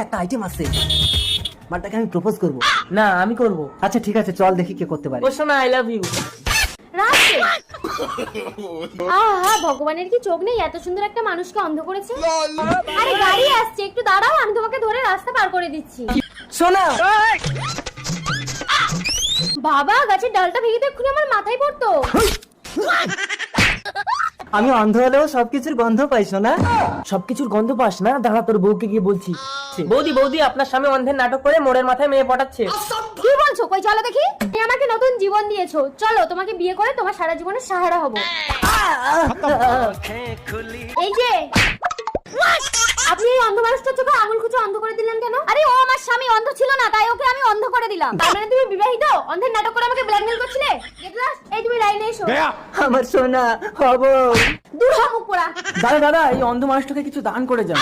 একটা আইটেম আছে, মালটাকে আমি প্রপোজ করব। না আমি করব। আচ্ছা ঠিক আছে, চল দেখি কে করতে পারে। ও শোনা, আই লাভ ইউ। রাখছে। আহা, ভগবানের কি চোখ নেই, এত সুন্দর একটা মানুষকে অন্ধ করেছে। আরে গাড়ি আসছে, একটু দাঁড়াও, আমি তোমাকে ধরে রাস্তা পার করে দিচ্ছি। শোনা, বাবা, গাছের ডালটা ভেঙে তো এক্ষুনি আমার মাথায় পড়তো। আমি অন্ধ হলেও সবকিছুর গন্ধ পাই শোনা। সবকিছুর গন্ধ পাস না? দাঁড়া, তোর বউকে গিয়ে বলছি। বৌদি বৌদি, আপনার স্বামী অন্ধের নাটক করে মোড়ের মাথায় মেয়ে পটাচ্ছে। কি বলছো? কই চলো দেখি। তুমি আমাকে নতুন জীবন দিয়েছো, চলো তোমাকে বিয়ে করে তোমার সারা জীবনের সাহারা হব। এই যে আপনি এই অন্ধ মানুষটার চোখে আঙুল খুঁজে অন্ধ করে দিলেন কেন? আরে ও আমার স্বামী অন্ধ ছিল না, তাই ওকে আমি অন্ধ করে দিলাম। তার মানে তুমি বিবাহিত? অন্ধের নাটক করে আমাকে ব্ল্যাকমেল করছিলে? দেখলাস? এই তুমি লাইনে এসো। আমার সোনা হব। দূর হ মুখ পোড়া। দাদা দাদা, এই অন্ধ মানুষটাকে কিছু দান করে যান।